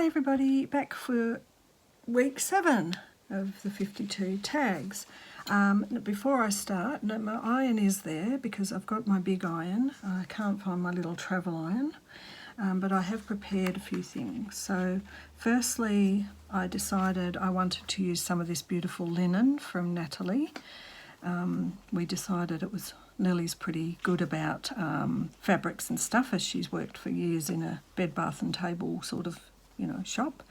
Hi everybody, back for week 7 of the 52 tags. Before I start, my iron is there because I've got my big iron. I can't find my little travel iron, but I have prepared a few things. So firstly, I decided I wanted to use some of this beautiful linen from Natalie. We decided it was Lily's pretty good about fabrics and stuff, as she's worked for years in a bed, bath and table sort of, shop,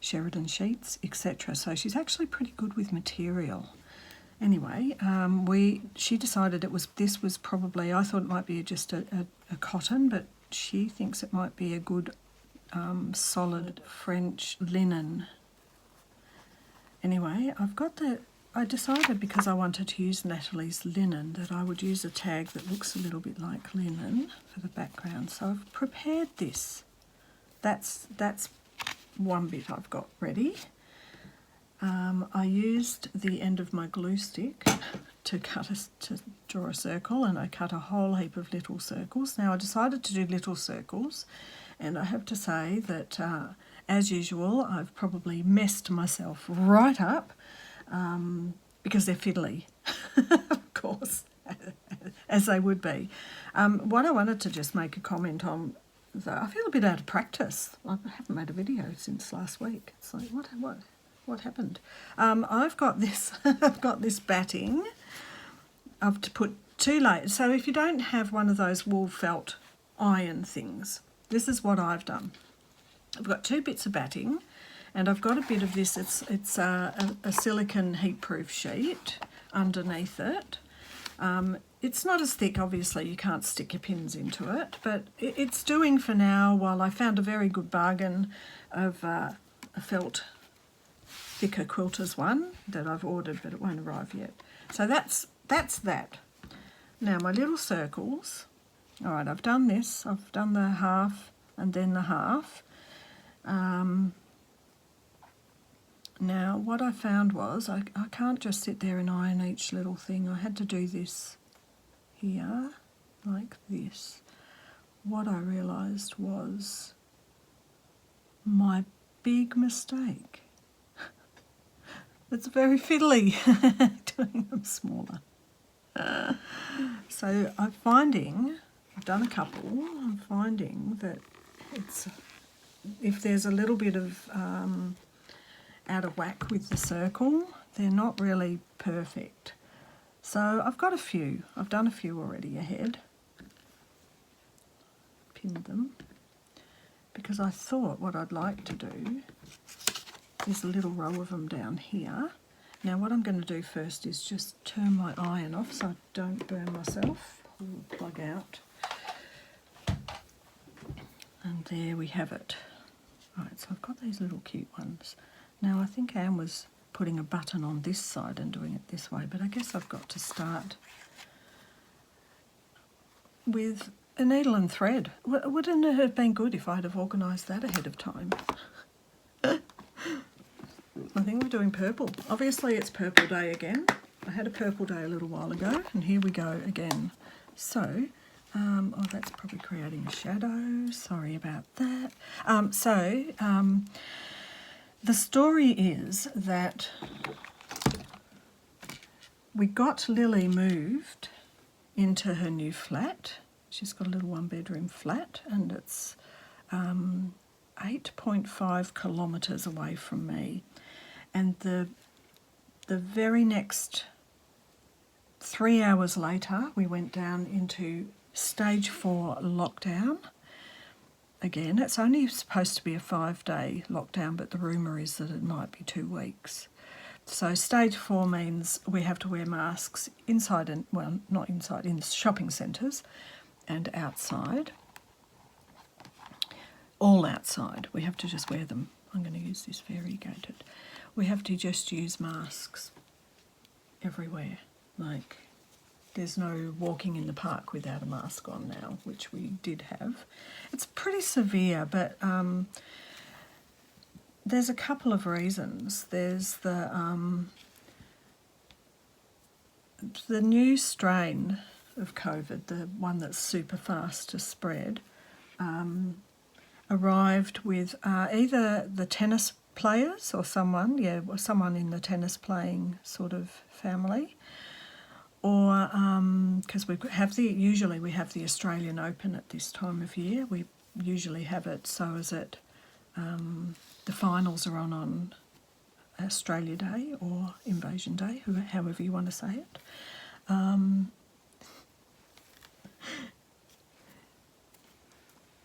Sheridan sheets, etc. So she's actually pretty good with material. Anyway, she decided this was probably, I thought it might be just a cotton, but she thinks it might be a good solid French linen. Anyway, I decided, because I wanted to use Natalie's linen, that I would use a tag that looks a little bit like linen for the background. So I've prepared this. That's one bit I've got ready. I used the end of my glue stick to draw a circle, and I cut a whole heap of little circles. Now I decided to do little circles, and I have to say that as usual I've probably messed myself right up. Because they're fiddly, of course, as they would be. What I wanted to just make a comment on, I feel a bit out of practice. I haven't made a video since last week. It's like, what happened? I've got this. I've got this batting. I've to put 2 layers. So if you don't have one of those wool felt iron things, this is what I've done. I've got 2 bits of batting. And I've got a bit of this, it's a silicone heat-proof sheet underneath it. It's not as thick, obviously, you can't stick your pins into it, but it's doing for now, while I found a very good bargain of a felt thicker quilters one that I've ordered, but it won't arrive yet. So that's that. Now my little circles, all right, I've done this, I've done the half and then the half. Now what I found was I can't just sit there and iron each little thing. I had to do this here, like this. What I realised was my big mistake. It's very fiddly doing them smaller. So I've done a couple, I'm finding that if there's a little bit of out of whack with the circle, they're not really perfect. So I've got a few. I've done a few already ahead. Pinned them. Because I thought what I'd like to do is a little row of them down here. Now what I'm going to do first is just turn my iron off so I don't burn myself. Pull the plug out. And there we have it. Right, so I've got these little cute ones. Now I think Anne was putting a button on this side and doing it this way, but I guess I've got to start with a needle and thread. Wouldn't it have been good if I'd have organised that ahead of time? I think we're doing purple. Obviously it's purple day again. I had a purple day a little while ago, and here we go again. So, oh, that's probably creating a shadow. Sorry about that. The story is that we got Lily moved into her new flat. She's got a little 1-bedroom flat, and it's 8.5 kilometres away from me. And the very next 3 hours later, we went down into stage 4 lockdown. Again, it's only supposed to be a 5-day lockdown, but the rumour is that it might be 2 weeks. So stage 4 means we have to wear masks inside and, well, not inside, in shopping centres and outside. All outside. We have to just wear them. I'm going to use this variegated. We have to just use masks everywhere. Like, there's no walking in the park without a mask on now, which we did have. It's pretty severe, but there's a couple of reasons. There's the new strain of COVID, the one that's super fast to spread. arrived with either the tennis players or someone in the tennis playing sort of family, or because usually we have the Australian Open at this time of year. We usually have it so as it the finals are on Australia Day or Invasion Day, however you want to say it.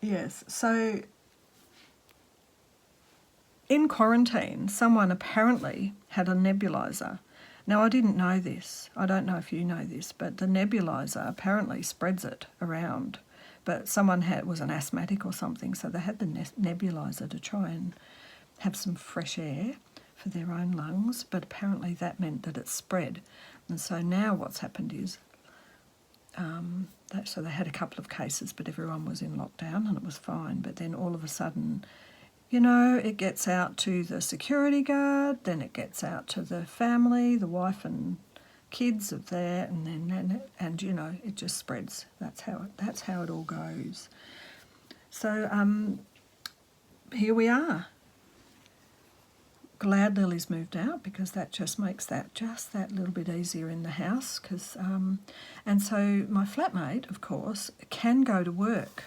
Yes, so in quarantine, someone apparently had a nebulizer. Now, I didn't know this. I don't know if you know this, but the nebulizer apparently spreads it around. But someone was an asthmatic or something, so they had the nebulizer to try and have some fresh air for their own lungs, but apparently that meant that it spread. And so now what's happened is, so they had a couple of cases, but everyone was in lockdown and it was fine. But then all of a sudden, it gets out to the security guard, then it gets out to the family, the wife and kids are there, and it just spreads. That's how it all goes. So here we are. Glad Lily's moved out, because that just makes that little bit easier in the house. And so my flatmate, of course, can go to work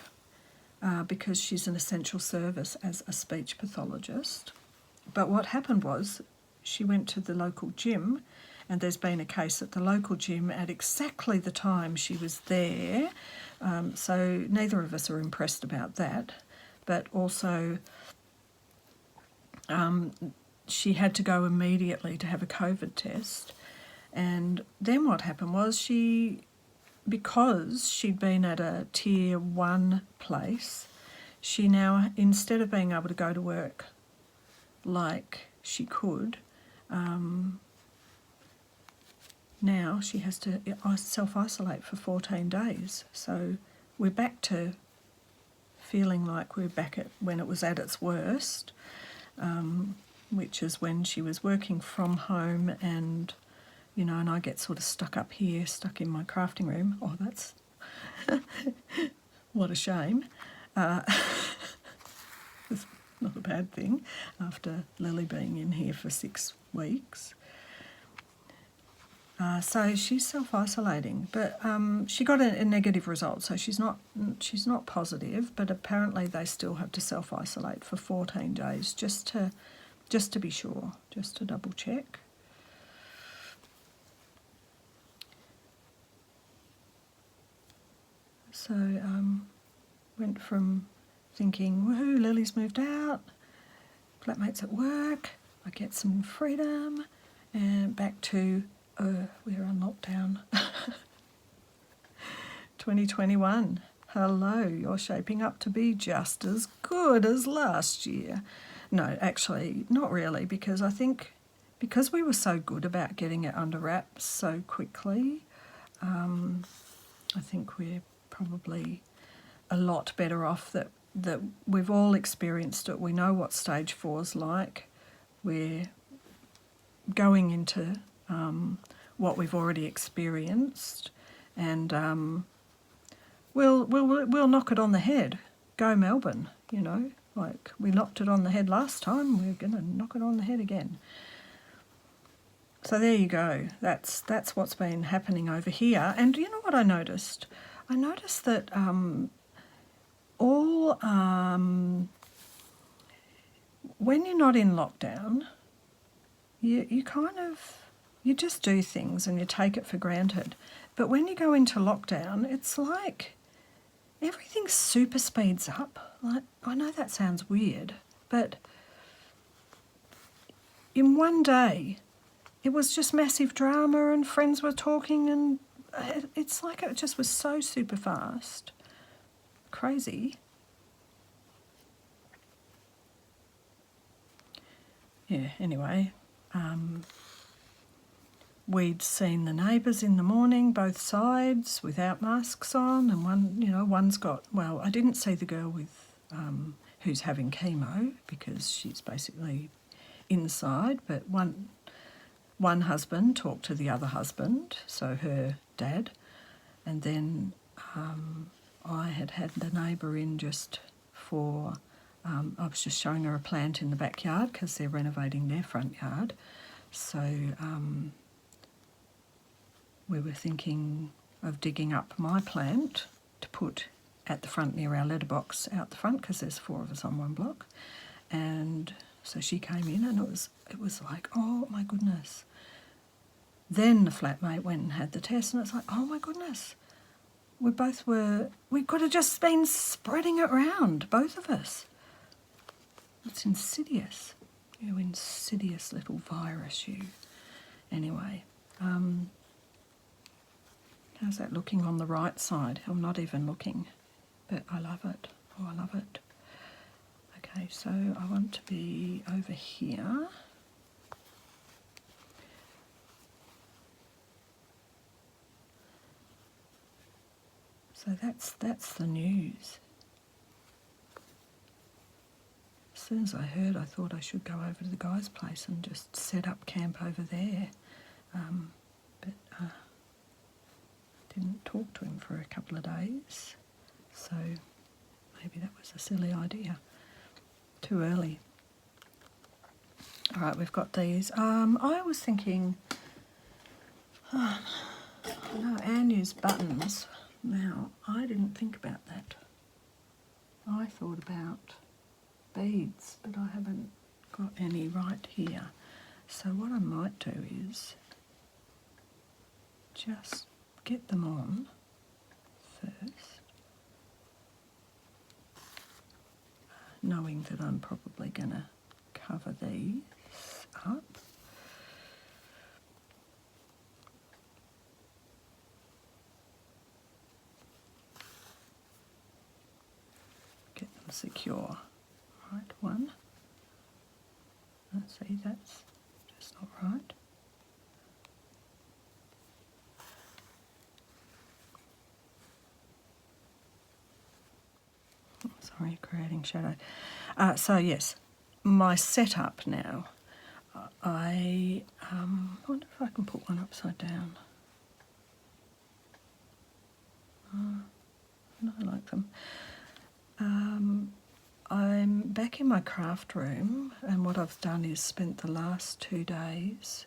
because she's an essential service as a speech pathologist. But what happened was she went to the local gym, and there's been a case at the local gym at exactly the time she was there. So neither of us are impressed about that. But also she had to go immediately to have a COVID test. And then what happened was because she'd been at a tier 1 place, she now, instead of being able to go to work like she could, now she has to self-isolate for 14 days. So we're back to feeling like we're back at when it was at its worst, which is when she was working from home and, and I get sort of stuck up here, stuck in my crafting room. Oh, that's what a shame. It's not a bad thing after Lily being in here for 6 weeks. So she's self-isolating, but she got a negative result, so she's not positive, but apparently they still have to self-isolate for 14 days just to be sure, just to double check. So went from thinking, woohoo, Lily's moved out, flatmate's at work, I get some freedom, and back to, we're on lockdown. 2021. Hello, you're shaping up to be just as good as last year. No, actually, not really, because I think because we were so good about getting it under wraps so quickly, I think we're probably a lot better off that we've all experienced it. We know what stage 4's like. We're going into what we've already experienced, and we'll knock it on the head. Go Melbourne, like we knocked it on the head last time, we're going to knock it on the head again. So there you go. That's what's been happening over here. And you know what I noticed? I noticed that when you're not in lockdown, you just do things and you take it for granted. But when you go into lockdown, it's like everything super speeds up. Like, I know that sounds weird, but in one day, it was just massive drama and friends were talking, and it's like it just was so super fast. Crazy. Yeah, anyway, we'd seen the neighbours in the morning, both sides, without masks on, and one's got, well, I didn't see the girl with who's having chemo because she's basically inside, but one husband talked to the other husband, so her dad, and then I had the neighbour in just for I was just showing her a plant in the backyard because they're renovating their front yard. So we were thinking of digging up my plant to put at the front near our letterbox out the front, because there's 4 of us on one block. And so she came in, and it was like, oh my goodness. Then the flatmate went and had the test, and it's like, oh my goodness. We could have just been spreading it around, both of us. It's insidious. You insidious little virus, you. Anyway, how's that looking on the right side? I'm not even looking, but I love it. Oh, I love it. Okay, so I want to be over here. So that's the news. As soon as I heard, I thought I should go over to the guy's place and just set up camp over there. But didn't talk to him for a couple of days, so maybe that was a silly idea. Too early. All right, we've got these. I was thinking, no, Anne used buttons. Now, I didn't think about that. I thought about beads, but I haven't got any right here. So what I might do is just get them on first, knowing that I'm probably going to cover these up. Get them secure. Right, one. Let's see, that's just not right. Sorry, creating shadow. So yes, my setup now. I wonder if I can put one upside down. No, I like them. I'm back in my craft room, and what I've done is spent the last 2 days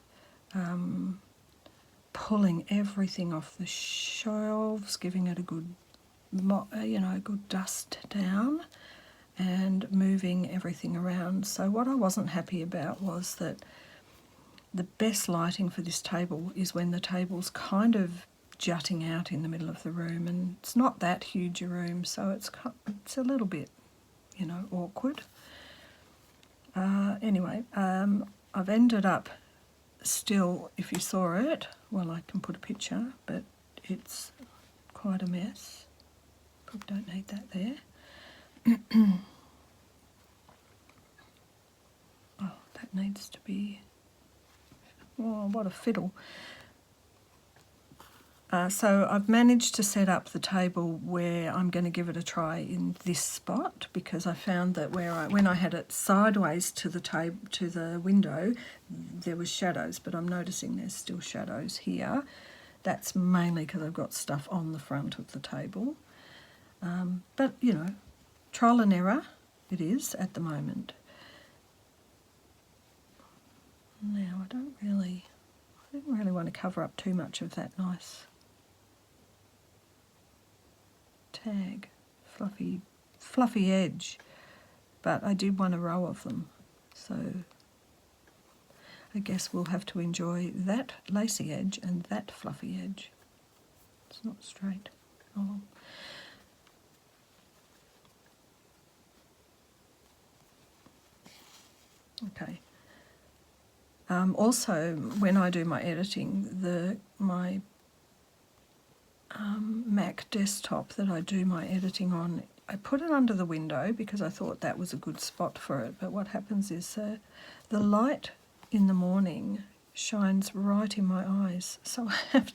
pulling everything off the shelves, giving it a good, good dust down, and moving everything around. So what I wasn't happy about was that the best lighting for this table is when the table's kind of jutting out in the middle of the room, and it's not that huge a room, so it's a little bit, awkward. Anyway, I've ended up still, if you saw it, well, I can put a picture, but it's quite a mess. Probably don't need that there. Oh, that needs to be, oh, what a fiddle. So I've managed to set up the table where I'm going to give it a try in this spot, because I found that when I had it sideways to the window, there was shadows, but I'm noticing there's still shadows here. That's mainly because I've got stuff on the front of the table. But, trial and error it is at the moment. Now, I didn't really want to cover up too much of that nice tag, fluffy edge, but I did want a row of them, so I guess we'll have to enjoy that lacy edge and that fluffy edge. It's not straight. Oh. Okay. Also, when I do my editing, my Mac desktop that I do my editing on, I put it under the window because I thought that was a good spot for it. But what happens is the light in the morning shines right in my eyes, so I have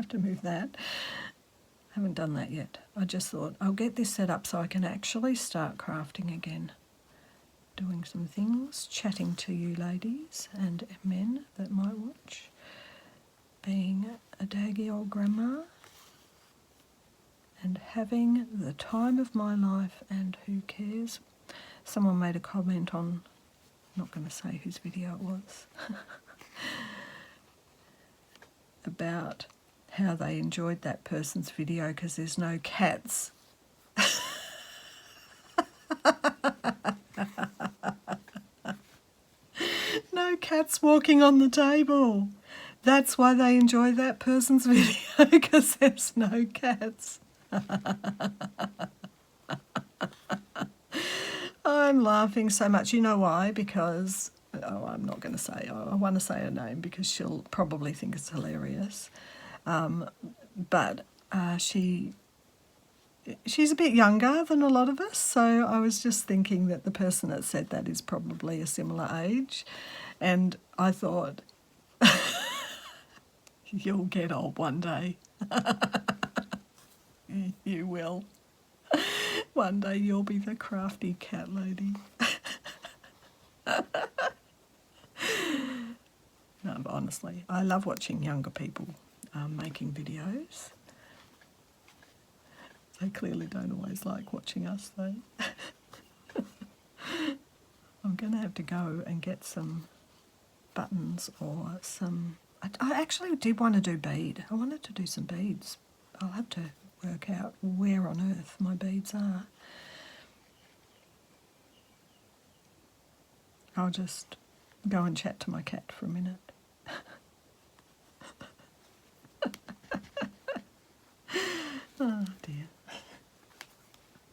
to move that. I haven't done that yet. I just thought I'll get this set up so I can actually start crafting again, doing some things, chatting to you ladies and men that might watch, being a daggy old grandma, and having the time of my life, and who cares? someone made a comment on, I'm not going to say whose video it was, about how they enjoyed that person's video because there's no cats. No cats walking on the table. That's why they enjoy that person's video, because there's no cats. I'm laughing so much. You know why? Because, I'm not going to say, I want to say her name because she'll probably think it's hilarious. But she's a bit younger than a lot of us, so I was just thinking that the person that said that is probably a similar age. And I thought, you'll get old one day. You will. One day you'll be the crafty cat lady. No, but honestly, I love watching younger people making videos. They clearly don't always like watching us though. I'm going to have to go and get some buttons or some... I actually did want to do bead. I wanted to do some beads. I'll have to work out where on earth my beads are. I'll just go and chat to my cat for a minute. Oh dear.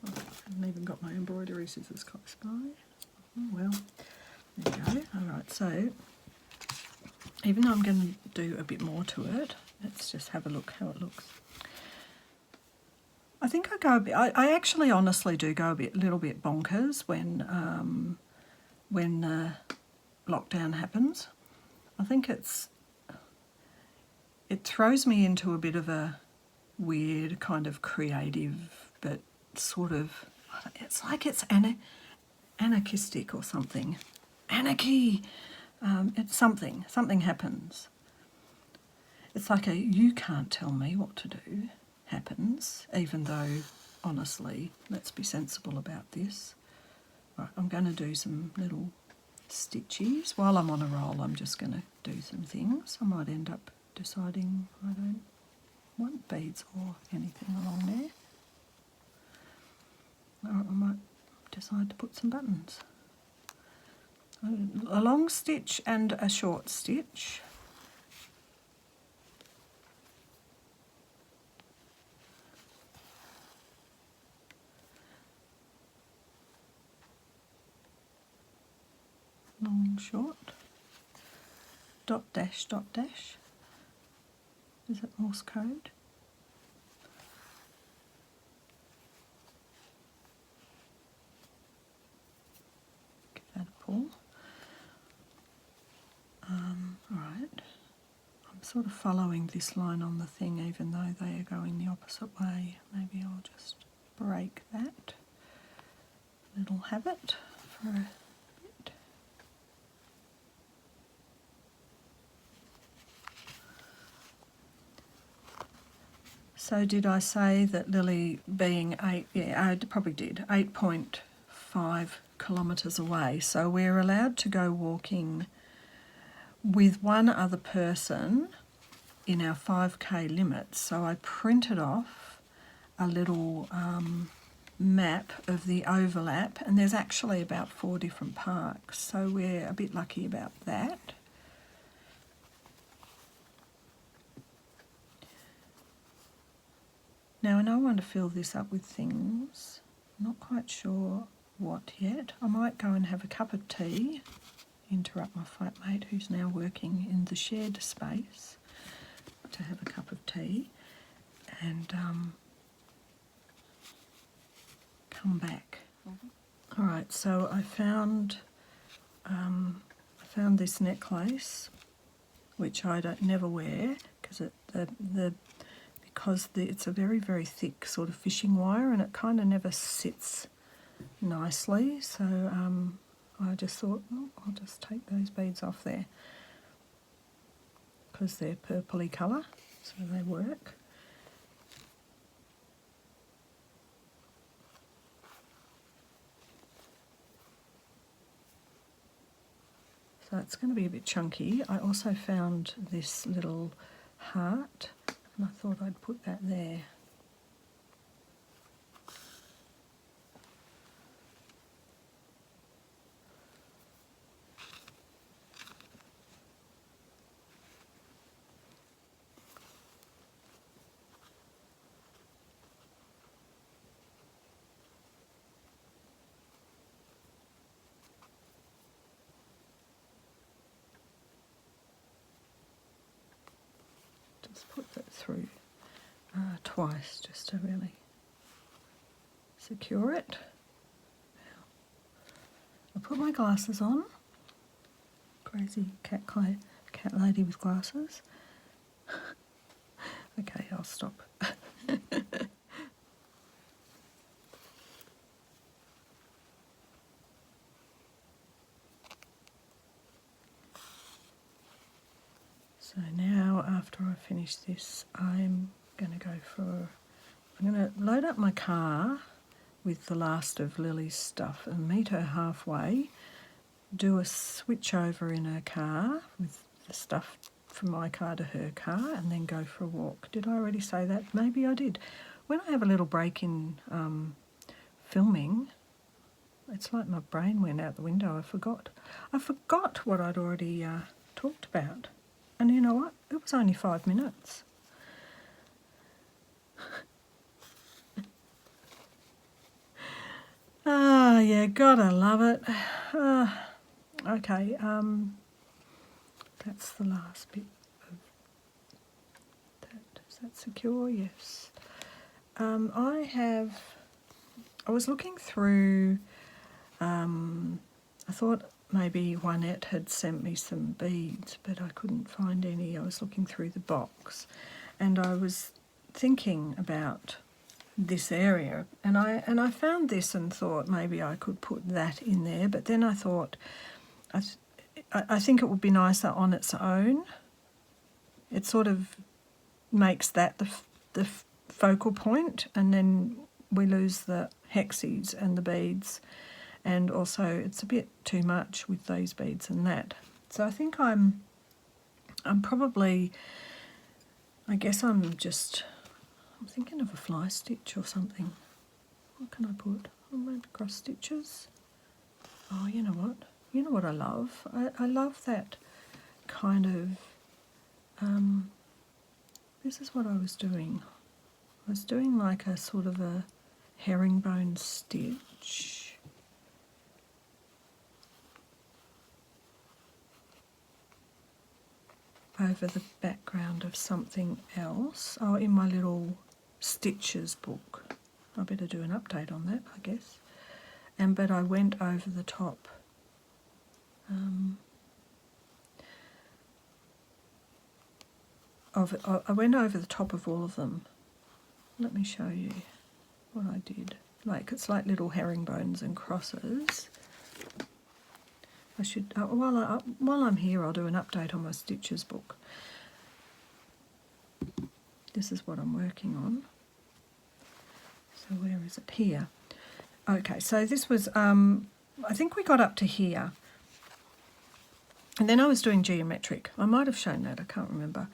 I haven't even got my embroidery scissors close by. Oh well, there you go. Alright, so even though I'm going to do a bit more to it, let's just have a look how it looks. I think I go a bit, I actually honestly do go a little bit bonkers when lockdown happens. I think it throws me into a bit of a weird kind of creative, but sort of, it's like it's anarchistic or something. Anarchy! It's something happens. It's like a you can't tell me what to do happens, even though, honestly, let's be sensible about this. Right, I'm going to do some little stitches. While I'm on a roll, I'm just going to do some things. I might end up deciding I don't want beads or anything along there. Or I might decide to put some buttons. A long stitch and a short stitch. Long, short. Dot, dash, dot, dash. Is it Morse code? Give that a pull. Alright. I'm sort of following this line on the thing even though they are going the opposite way. Maybe I'll just break that little habit for a bit. So did I say that Lily being 8, yeah, I probably did, 8.5 kilometres away. So we're allowed to go walking with one other person in our 5k limit. So I printed off a little map of the overlap, and there's actually about 4 different parks. So we're a bit lucky about that. Now I know I want to fill this up with things. I'm not quite sure what yet. I might go and have a cup of tea, interrupt my flatmate who's now working in the shared space to have a cup of tea, and come back. All right, so I found this necklace, which I never wear because it's a very, very thick sort of fishing wire, and it kind of never sits nicely. So I just thought, oh, I'll just take those beads off there because they're purpley colour, so they work. So it's going to be a bit chunky. I also found this little heart and I thought I'd put that there. Just put that through twice just to really secure it. I'll put my glasses on. Crazy cat lady with glasses. Okay, I'll stop. So now, after I finish this, I'm going to load up my car with the last of Lily's stuff and meet her halfway, do a switch over in her car with the stuff from my car to her car, and then go for a walk. Did I already say that? Maybe I did. When I have a little break in filming, it's like my brain went out the window. I forgot what I'd already talked about. And you know what? It was only 5 minutes. Ah, yeah, gotta love it. Okay, that's the last bit of that. Is that secure? Yes. I was looking through, I thought maybe Juanette had sent me some beads, but I couldn't find any. I was looking through the box and I was thinking about this area, and I found this and thought maybe I could put that in there, but then I thought I think it would be nicer on its own. It sort of makes that the focal point, and then we lose the hexies and the beads, and also it's a bit too much with those beads and that. So I think I'm probably, I guess I'm thinking of a fly stitch or something. What can I put? Oh, maybe cross stitches. Oh, you know what? You know what I love? I love that kind of, this is what I was doing. I was doing like a sort of a herringbone stitch. Over the background of something else. Oh, in my little stitches book. I better do an update on that, I guess. But I went over the top. I went over the top of all of them. Let me show you what I did. It's like little herringbones and crosses. I should, while I'm here, I'll do an update on my stitches book. This is what I'm working on. So where is it? Here. Okay, so this was, I think we got up to here. And then I was doing geometric. I might have shown that, I can't remember.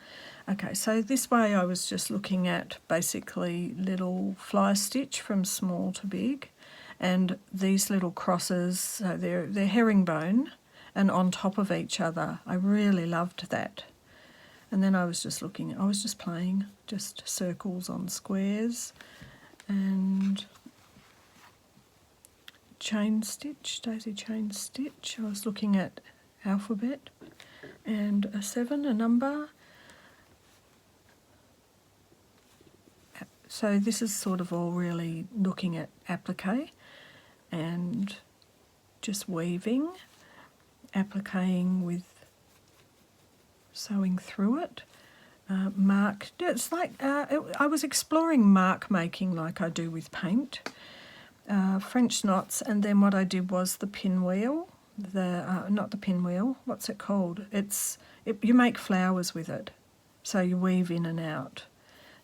Okay, so this way I was just looking at basically little fly stitch from small to big. And these little crosses, so they're herringbone and on top of each other. I really loved that. And then I was just playing just circles on squares and chain stitch, daisy chain stitch. I was looking at alphabet and a 7, a number. So this is sort of all really looking at applique and just weaving, appliquing with sewing through it. It's like I was exploring mark making like I do with paint, French knots, and then what I did was the pinwheel, not the pinwheel, what's it called? You make flowers with it, so you weave in and out.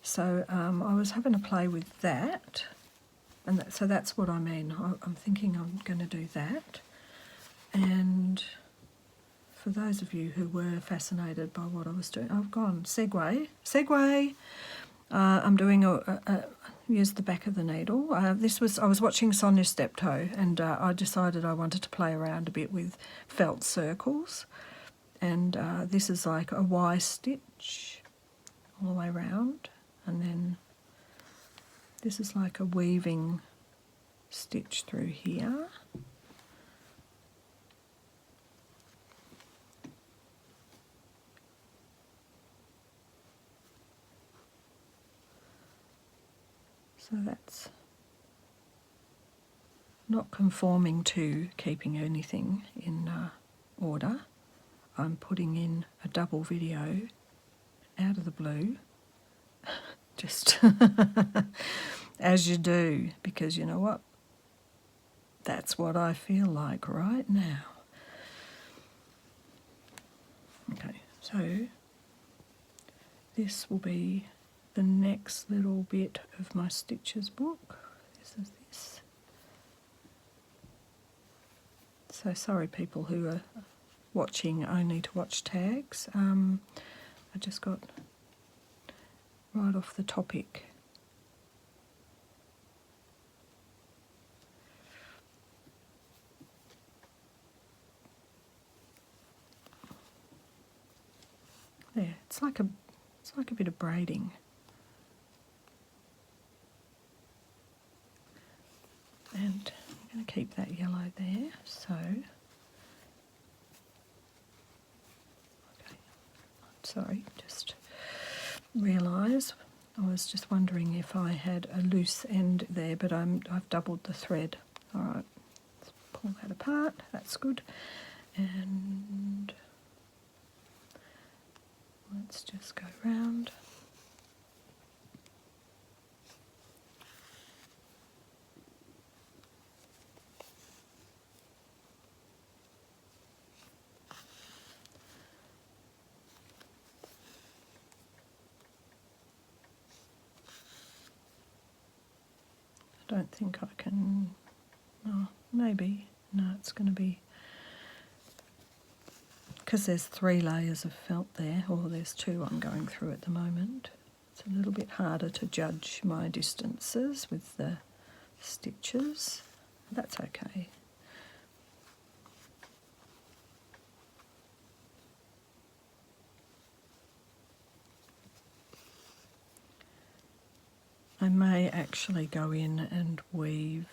So I was having a play with that, and so that's what I mean. I'm thinking I'm going to do that. And for those of you who were fascinated by what I was doing, I've gone segue. I'm doing use the back of the needle. I was watching Sonia Steptoe, and I decided I wanted to play around a bit with felt circles, and this is like a Y stitch all the way around, and then this is like a weaving stitch through here. So that's not conforming to keeping anything in order. I'm putting in a double video out of the blue, just as you do, because you know what? That's what I feel like right now. Okay, so this will be the next little bit of my stitches book. This is this. So sorry people who are watching only to watch tags. I just got right off the topic. There, it's like a bit of braiding. And I'm going to keep that yellow there, so, okay, sorry, just realise, I was just wondering if I had a loose end there, but I've doubled the thread. All right, let's pull that apart, that's good, and let's just go round. I don't think I can, oh, maybe, no, it's going to be, because there's 3 layers of felt there, or there's 2 I'm going through at the moment. It's a little bit harder to judge my distances with the stitches. That's okay. I may actually go in and weave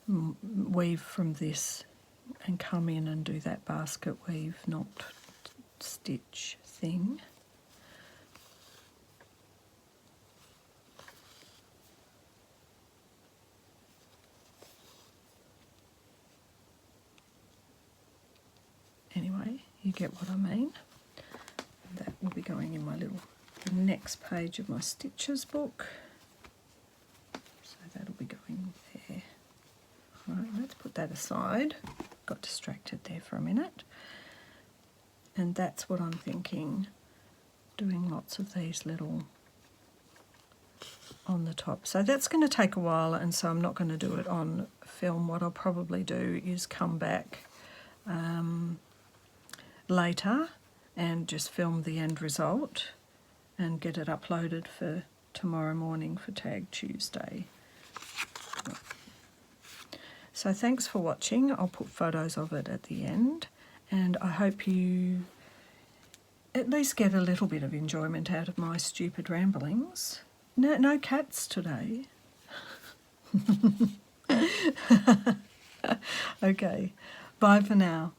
from this and come in and do that basket weave, not stitch thing. Anyway, you get what I mean. That will be going in the next page of my stitches book. So that'll be going there. All right, let's put that aside. Got distracted there for a minute. And that's what I'm thinking, doing lots of these little on the top. So that's going to take a while, and so I'm not going to do it on film. What I'll probably do is come back later and just film the end result and get it uploaded for tomorrow morning for Tag Tuesday. So thanks for watching. I'll put photos of it at the end, and I hope you at least get a little bit of enjoyment out of my stupid ramblings. No cats today. Okay, bye for now.